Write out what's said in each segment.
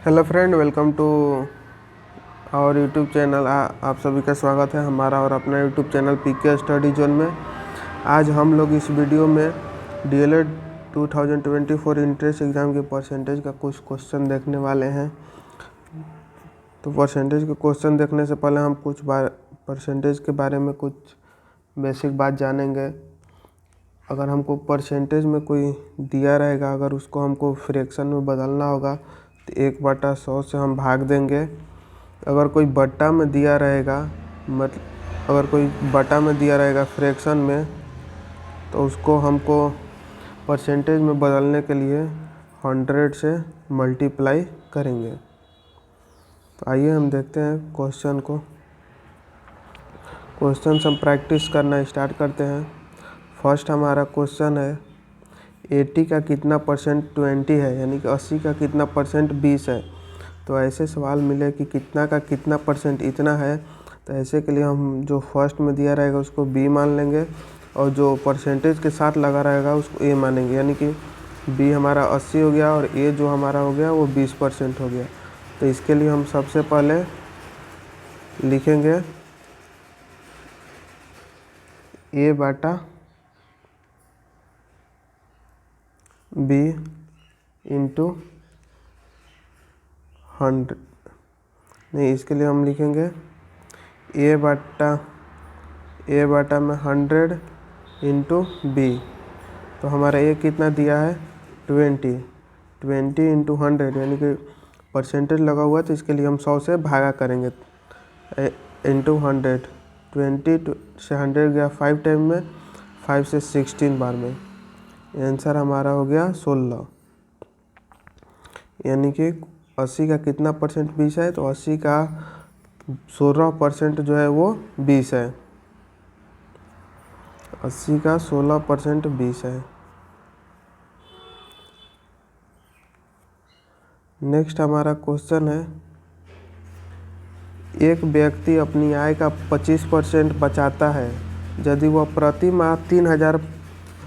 Hello friend, welcome to our YouTube channel. आप सभी का स्वागत है हमारा और अपना YouTube channel PK study zone में। आज हम लोग इस वीडियो में डीएलएड 2024 इंट्रेंस एग्ज़ाम के परसेंटेज का कुछ क्वेश्चन देखने वाले हैं। तो परसेंटेज के क्वेश्चन देखने से पहले हम कुछ परसेंटेज के बारे में कुछ बेसिक बात जानेंगे। अगर हमको परसेंटेज में कोई दिया रहेगा, अगर उसको हमको फ्रैक्शन में बदलना होगा तो 1/100 से हम भाग देंगे। अगर कोई बट्टा में दिया रहेगा, अगर कोई बटा में दिया रहेगा फ्रैक्शन में, तो उसको हमको परसेंटेज में बदलने के लिए 100 से मल्टीप्लाई करेंगे। तो आइए हम देखते हैं क्वेश्चन को। क्वेश्चन हम प्रैक्टिस करना स्टार्ट करते हैं। फर्स्ट हमारा क्वेश्चन है 80 का कितना परसेंट 20 है, यानी कि 80 का कितना परसेंट 20 है। तो ऐसे सवाल मिले कि कितना का कितना परसेंट इतना है, तो ऐसे के लिए हम जो फर्स्ट में दिया रहेगा उसको b मान लेंगे और जो परसेंटेज के साथ लगा रहेगा उसको a मानेंगे, यानी कि b हमारा 80 हो गया और a जो हमारा हो गया वो 20% हो गया। तो इसके लिए हम सबसे पहले लिखेंगे a/b इंटू 100। नहीं, इसके लिए हम लिखेंगे a बटा में 100 इंटू b। तो हमारा a कितना दिया है 20 इंटू 100, यानी कि परसेंटेज लगा हुआ है तो इसके लिए हम 100 से भागा करेंगे इंटू 100। 20 से 100 गया 5 टाइम में, 5 से 16 बार में। आंसर हमारा हो गया 16। यानी कि 80 का कितना परसेंट 20 है, तो 80 का 16% जो है वो 20 है। 80 का 16% 20 है। नेक्स्ट हमारा क्वेश्चन है एक व्यक्ति अपनी आय का 25% बचाता है। यदि वह प्रति माह 3000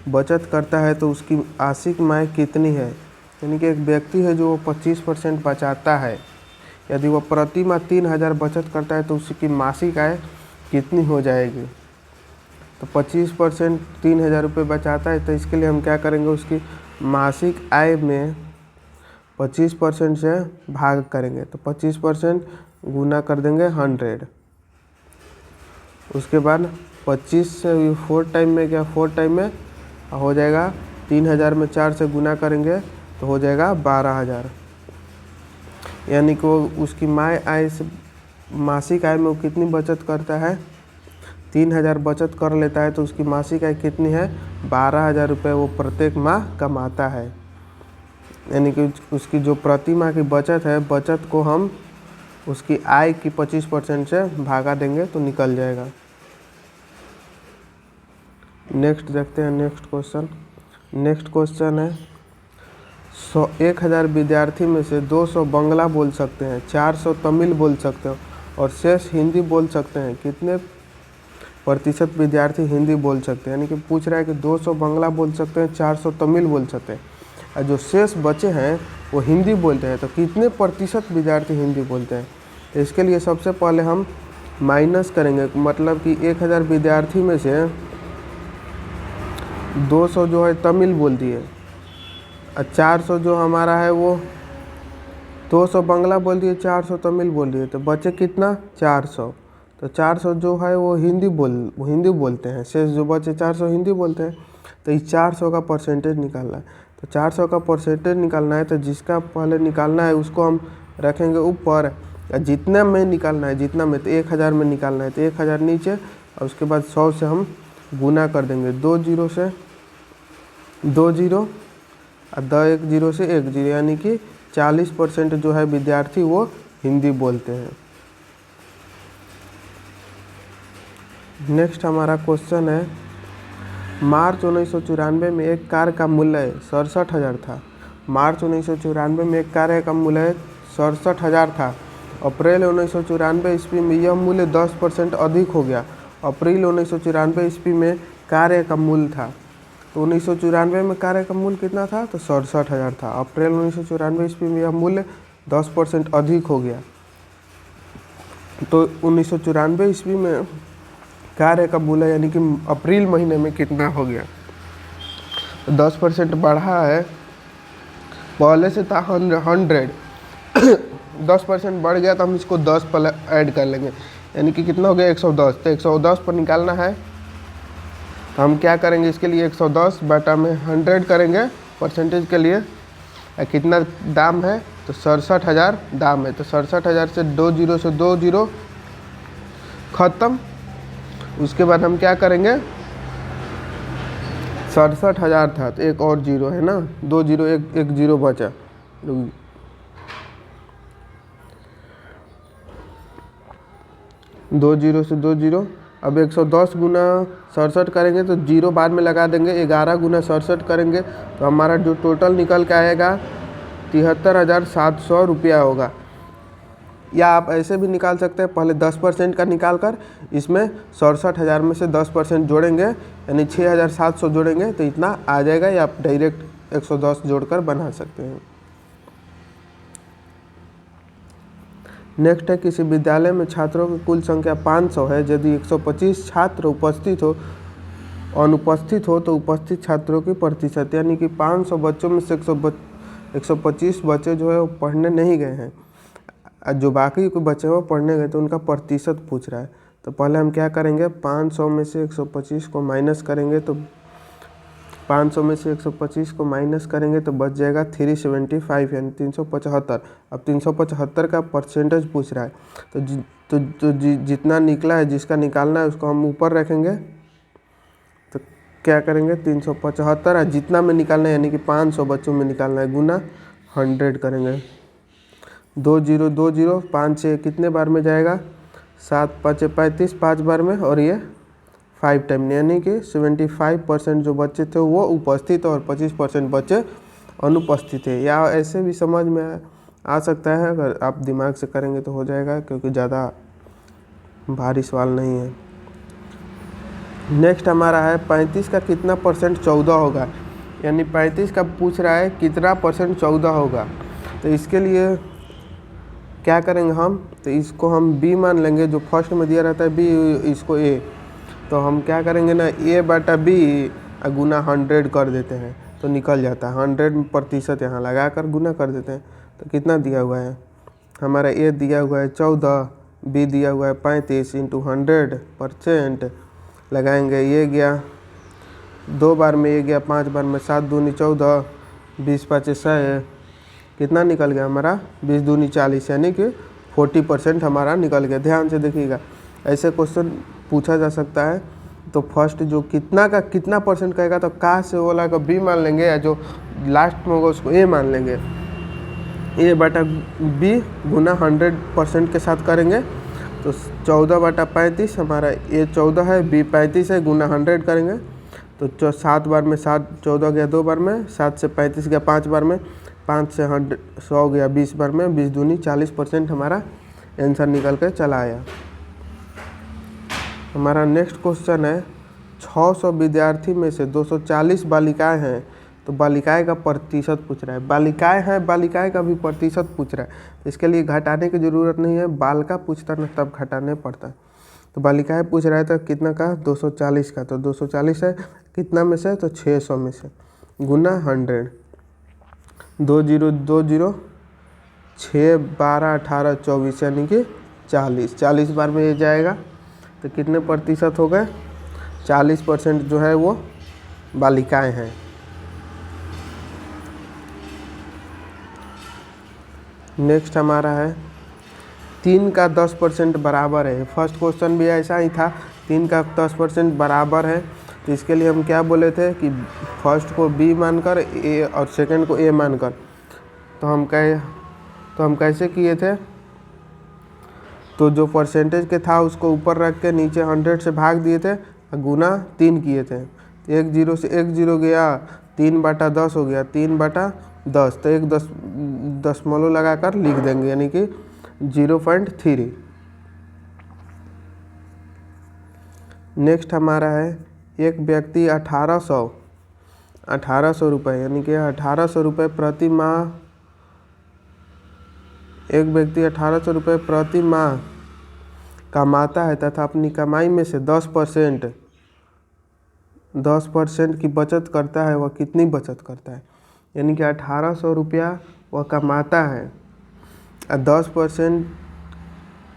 बचत करता है तो उसकी मासिक आय कितनी है। यानी कि एक व्यक्ति है जो 25% बचाता है, यदि वह प्रति माह 3000 बचत करता है तो उसकी मासिक आय कितनी हो जाएगी। तो 25% 3000 रुपये बचाता है, तो इसके लिए हम क्या करेंगे, उसकी मासिक आय में 25% से भाग करेंगे। तो 25% गुना कर देंगे 100। उसके बाद 25 से 4 टाइम में क्या 4 टाइम में हो जाएगा 3000 में 4 से गुना करेंगे तो हो जाएगा 12000। यानी कि वो उसकी आय से मासिक आय में वो कितनी बचत करता है, 3000 बचत कर लेता है, तो उसकी मासिक आय कितनी है 12000 रुपये वो प्रत्येक माह कमाता है। यानी कि उसकी जो प्रति माह की बचत है, बचत को हम उसकी आय की 25% से भागा देंगे तो निकल जाएगा। नेक्स्ट देखते हैं नेक्स्ट क्वेश्चन है 1000 विद्यार्थी में से 200 बंगला बोल सकते हैं, 400 तमिल बोल सकते हैं और शेष हिंदी बोल सकते हैं। कितने प्रतिशत विद्यार्थी हिंदी बोल सकते हैं। यानी कि पूछ रहा है कि 200 बंगला बोल सकते हैं, 400 तमिल बोल सकते हैं और जो शेष बचे हैं वो हिंदी बोलते हैं, तो कितने प्रतिशत विद्यार्थी हिंदी बोलते हैं। तो इसके लिए सबसे पहले हम माइनस करेंगे, मतलब कि 1000 विद्यार्थी में से 200 जो है तमिल बोल दिए और 400 जो हमारा है वो 200 बंगला बोल दिए, 400 तमिल बोल दिए, तो बचे कितना 400। तो 400 जो है वो हिंदी बोलते हैं, शेष जो बचे 400 हिंदी बोलते हैं। तो इस 400 का परसेंटेज निकालना है। तो 400 का परसेंटेज निकालना है, तो जिसका पहले निकालना है उसको हम रखेंगे ऊपर, जितना में निकालना है, जितना में तो 1000 में निकालना है तो 1000 नीचे और उसके बाद 100 से हम गुना कर देंगे। 2 0 से 2 0 और 1 0 से 1 0, यानी कि 40% जो है विद्यार्थी वो हिंदी बोलते हैं। नेक्स्ट हमारा क्वेश्चन है मार्च 1994 में एक कार का मूल्य 67,000 था। मार्च 1994 में एक कार का मूल्य 67,000 था। अप्रैल 1994 ईस्वी में यह मूल्य 10% अधिक हो गया। अप्रैल 1994 ईस्वी में कार्य का मूल्य था, तो 1994 में कार्य का मूल्य कितना था, तो 67,000 था। अप्रैल 1994 ईस्वी में यह मूल्य 10% अधिक हो गया। तो 1994 ईस्वी में कार्य का मूल्य यानी कि अप्रैल महीने में कितना हो गया, 10% बढ़ा है, पहले से था 100, 10% बढ़ गया तो हम इसको 10 पर ऐड कर लेंगे, यानी कि कितना हो गया 110। तो 110 पर निकालना है तो हम क्या करेंगे, इसके लिए 110 बटा में 100 करेंगे परसेंटेज के लिए। कितना दाम है, तो 67,000 दाम है। तो 67,000 से 2 0 ख़त्म। उसके बाद हम क्या करेंगे, 67,000 था तो एक और जीरो है ना, 2 0 एक जीरो बचा। 2 0 से 2 0। अब 110 गुना 67 करेंगे तो जीरो बाद में लगा देंगे। 11 गुना 67 करेंगे तो हमारा जो टोटल निकल के आएगा 73,700 रुपया होगा। या आप ऐसे भी निकाल सकते हैं, पहले 10% का निकाल कर इसमें 67,000 में से 10% जोड़ेंगे, यानी 6,700 जोड़ेंगे तो इतना आ जाएगा। या आप डायरेक्ट 110 जोड़कर बना सकते हैं। नेक्स्ट है, किसी विद्यालय में छात्रों की कुल संख्या 500 है। यदि 125 छात्र अनुपस्थित हो तो उपस्थित छात्रों की प्रतिशत, यानी कि 500 बच्चों में से 125 बच्चे जो है वो पढ़ने नहीं गए हैं, जो बाकी के बच्चे वो पढ़ने गए तो उनका प्रतिशत पूछ रहा है। तो पहले हम क्या करेंगे, 500 में से 125 को माइनस करेंगे तो 500 में से 125 को माइनस करेंगे तो बच जाएगा 375 यानी 375। अब 375 का परसेंटेज पूछ रहा है तो जितना निकला है, जिसका निकालना है उसको हम ऊपर रखेंगे। तो क्या करेंगे, 375 और जितना में निकालना है यानी कि 500 बच्चों में निकालना है, गुना 100 करेंगे। 2 0 2 0 5 से कितने बार में जाएगा, 7 5 35 5 बार में, और ये 5 टाइम, यानी कि 75% जो बच्चे थे वो उपस्थित और 25% बच्चे अनुपस्थित है। या ऐसे भी समझ में आ सकता है, अगर आप दिमाग से करेंगे तो हो जाएगा, क्योंकि ज़्यादा भारी सवाल नहीं है। नेक्स्ट हमारा है 35 का कितना परसेंट 14 होगा, यानी 35 का पूछ रहा है कितना परसेंट 14 होगा। तो इसके लिए क्या करेंगे हम, तो इसको हम b मान लेंगे, जो फर्स्ट में दिया रहता है b, इसको a। तो हम क्या करेंगे ना, a बटा b गुना 100 कर देते हैं तो निकल जाता है। 100% यहाँ लगा कर गुना कर देते हैं तो कितना दिया हुआ है, हमारा a दिया हुआ है 14, b दिया हुआ है 35 इंटू 100% लगाएंगे। ये गया 2 बार में, ये गया 5 बार में, 7 दूनी 14, 20 5 100, कितना निकल गया हमारा 20 दूनी 40, यानी कि 40% हमारा निकल गया। ध्यान से देखिएगा, ऐसे क्वेश्चन पूछा जा सकता है। तो फर्स्ट जो कितना का कितना परसेंट कहेगा तो का से वाला का b मान लेंगे, या जो लास्ट में होगा उसको a मान लेंगे। a बटा b गुना 100% के साथ करेंगे तो 14 बटा 35, हमारा a 14 है, b 35 है, गुना 100 करेंगे तो 7 बार में 7, 14 गया 2 बार में, 7 से 35 गया 5 बार में, 5 से 100 गया 20 बार में, 20 दूनी 40% हमारा आंसर निकल कर चला आया। हमारा नेक्स्ट क्वेश्चन है, 600 विद्यार्थी में से 240 बालिकाएं हैं, तो बालिकाएं का प्रतिशत पूछ रहा है। बालिकाएं हैं, बालिकाएं का भी प्रतिशत पूछ रहा है, तो इसके लिए घटाने की ज़रूरत नहीं है, बाल का पूछता ना तब घटाने पड़ता है। तो बालिकाएं पूछ रहा है तो कितना का, 240 का, तो 240 है कितना में से, तो 600 में से, गुना 100। 2 0 2 0 6 12 18 24 यानी कि 40 बार में ये जाएगा तो कितने प्रतिशत हो गए, 40% जो है वो बालिकाएं हैं। नेक्स्ट हमारा है 3 का 10% बराबर है। फर्स्ट क्वेश्चन भी ऐसा ही था, 3 का 10% बराबर है। तो इसके लिए हम क्या बोले थे कि फर्स्ट को b मानकर a और सेकंड को a मानकर, तो हम कैसे किए थे, तो जो परसेंटेज के था उसको ऊपर रख के नीचे 100 से भाग दिए थे, गुना 3 किए थे। 1 0 से 1 0 गया, 3 बटा 10 हो गया, 3 बटा 10, तो एक दशमलव लगाकर लिख देंगे, यानी कि 0.3। नेक्स्ट हमारा है, एक व्यक्ति 1800 रुपये, यानी कि 1800 रुपये प्रति माह एक व्यक्ति 1800 रुपये प्रति माह कमाता है तथा अपनी कमाई में से 10% की बचत करता है, वह कितनी बचत करता है? यानी कि 1800 रुपया वह कमाता है और 10%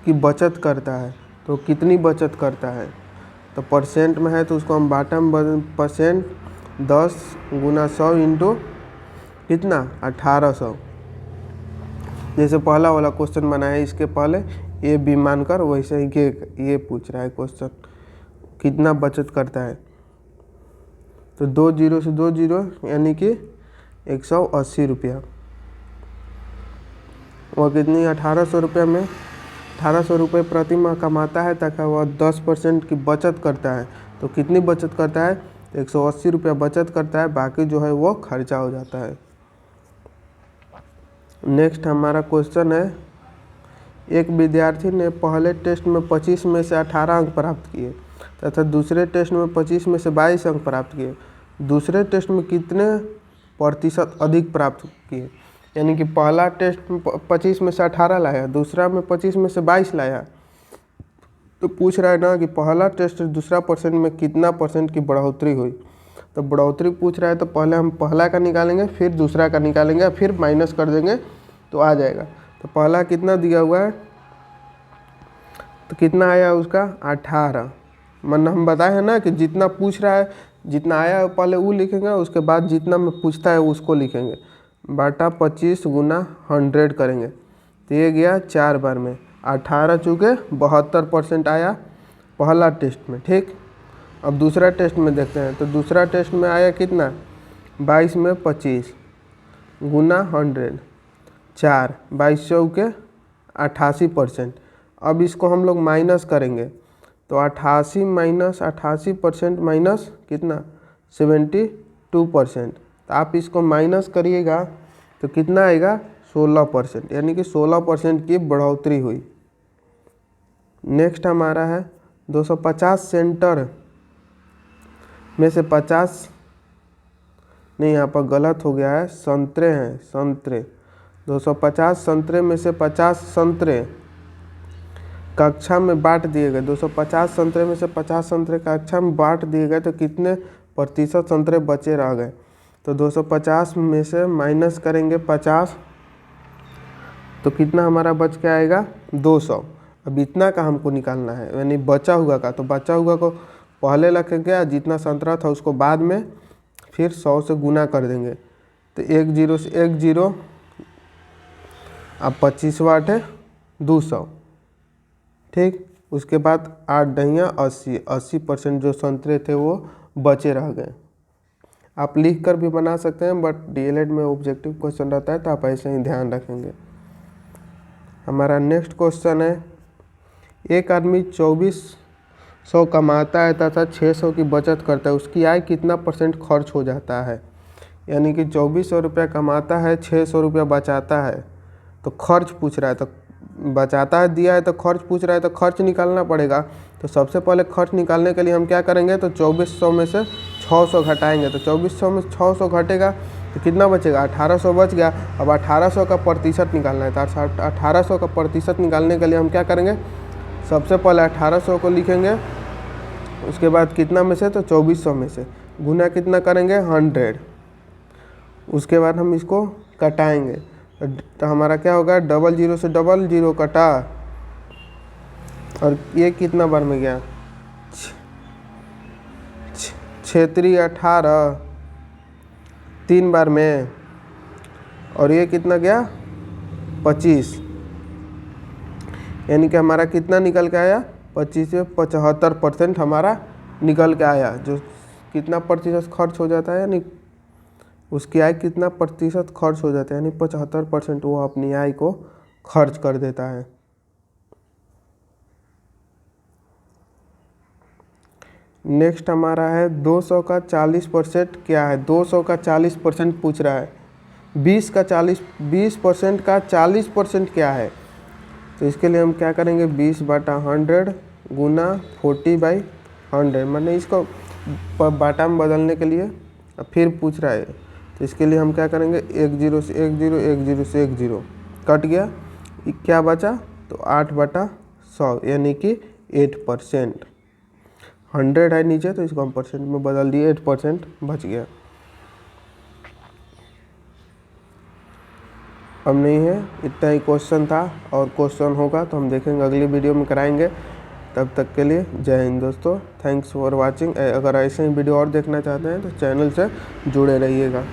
की बचत करता है, तो कितनी बचत करता है? तो परसेंट में है तो उसको हम बाटम परसेंट 10 गुना 100 इंटू कितना 1800। जैसे पहला वाला क्वेश्चन बनाया है, इसके पहले ए बी मानकर वैसे ही ये पूछ रहा है क्वेश्चन, कितना बचत करता है। तो 2 जीरो से 2 जीरो यानी कि 180 रुपया। वह कितनी 1800 रुपये में 1800 रुपये प्रति माह कमाता है तथा वह 10% की बचत करता है, तो कितनी बचत करता है? 180 रुपया बचत करता है, बाकी जो है वो खर्चा हो जाता है। नेक्स्ट हमारा क्वेश्चन है, एक विद्यार्थी ने पहले टेस्ट में 25 में से 18 अंक प्राप्त किए तथा दूसरे टेस्ट में 25 में से 22 अंक प्राप्त किए। दूसरे टेस्ट में कितने प्रतिशत अधिक प्राप्त किए? यानी कि पहला टेस्ट में 25 में से 18 लाया, दूसरा में 25 में से 22 लाया। तो पूछ रहा है ना कि पहला टेस्ट दूसरा परसेंट में कितना परसेंट की बढ़ोतरी हुई। तो बढ़ोतरी पूछ रहा है तो पहले हम पहला का निकालेंगे, फिर दूसरा का निकालेंगे, फिर माइनस कर देंगे तो आ जाएगा। तो पहला कितना दिया हुआ है, तो कितना आया उसका 18। मतलब हम बताए हैं ना कि जितना पूछ रहा है, जितना आया पहले वो लिखेंगे, उसके बाद जितना में पूछता है उसको लिखेंगे, बाटा 25 गुना 100 करेंगे। तो ये गया 4 बार में 18 चूँकि 72% आया पहला टेस्ट में। ठीक, अब दूसरा टेस्ट में देखते हैं। तो दूसरा टेस्ट में आया कितना 22 में 25 गुना 100, 4 22 चौके 88%। अब इसको हम लोग माइनस करेंगे तो 88 माइनस 88% माइनस कितना 72%। तो आप इसको माइनस करिएगा तो कितना आएगा 16%, यानी कि 16% की बढ़ोतरी हुई। नेक्स्ट हमारा है 250 सेंटर में से 50 नहीं, यहाँ पर गलत हो गया है, संतरे हैं, संतरे 250 संतरे में से 50 संतरे कक्षा में बांट दिए गए। 250 संतरे में से 50 संतरे कक्षा में बांट दिए गए, तो कितने प्रतिशत संतरे बचे रह गए? तो 250 में से माइनस करेंगे 50, तो कितना हमारा बच के आएगा 200। अब इतना का हमको निकालना है, यानी बचा हुआ का। तो बचा हुआ को पहले रखेंगे, जितना संतरा था उसको बाद में, फिर 100 से गुना कर देंगे। तो 1 जीरो से 1 जीरो, अब 25 वाट है 200। ठीक, उसके बाद 8 दहिया 80% जो संतरे थे वो बचे रह गए। आप लिख कर भी बना सकते हैं, बट डीएलएड में ऑब्जेक्टिव क्वेश्चन रहता है तो आप ऐसे ही ध्यान रखेंगे। हमारा नेक्स्ट क्वेश्चन है, एक आदमी 2400 कमाता है तथा 600 की बचत करता है, उसकी आय कितना % खर्च हो जाता है? यानी कि 2400 रुपया कमाता है, 600 रुपया बचाता है, तो खर्च पूछ रहा है। तो बचाता है दिया है तो खर्च पूछ रहा है, तो खर्च निकालना पड़ेगा। तो सबसे पहले खर्च निकालने के लिए हम क्या करेंगे, तो 2400 में से 600 घटाएंगे। तो 2400 में 600 घटेगा तो कितना बचेगा 1800 बच गया। अब 1800 का प्रतिशत निकालना है, तो 1800 का प्रतिशत निकालने के लिए हम क्या करेंगे, सबसे पहले 1800 को लिखेंगे, उसके बाद कितना में से, तो 2400 में से गुना कितना करेंगे 100, उसके बाद हम इसको कटाएंगे। तो हमारा क्या होगा, 00 से 00 कटा, और ये कितना बार में गया 18 3 बार में, और ये कितना गया 25, यानी कि हमारा कितना निकल के आया 25 से 75% हमारा निकल के आया। जो कितना प्रतिशत खर्च हो जाता है, यानी उसकी आय कितना प्रतिशत खर्च हो जाता है, यानी 75% वो अपनी आय को खर्च कर देता है। नेक्स्ट हमारा है 200 का 40% क्या है? 200 का 40% पूछ रहा है। 20% का 40% क्या है? तो इसके लिए हम क्या करेंगे, 20/100 गुना 40/100, मैंने इसको बाटा में बदलने के लिए फिर पूछ रहा है। तो इसके लिए हम क्या करेंगे, 1 0 से 1 0, 1 0 से 1 0 कट गया, क्या बचा, तो 8/100 यानी कि 8%। 100 है नीचे तो इसको हम परसेंट में बदल दिए, 8% बच गया। अब नहीं है, इतना ही क्वेश्चन था, और क्वेश्चन होगा तो हम देखेंगे अगली वीडियो में कराएंगे। तब तक के लिए जय हिंद दोस्तों, थैंक्स फॉर वाचिंग। अगर ऐसे ही वीडियो और देखना चाहते हैं तो चैनल से जुड़े रहिएगा।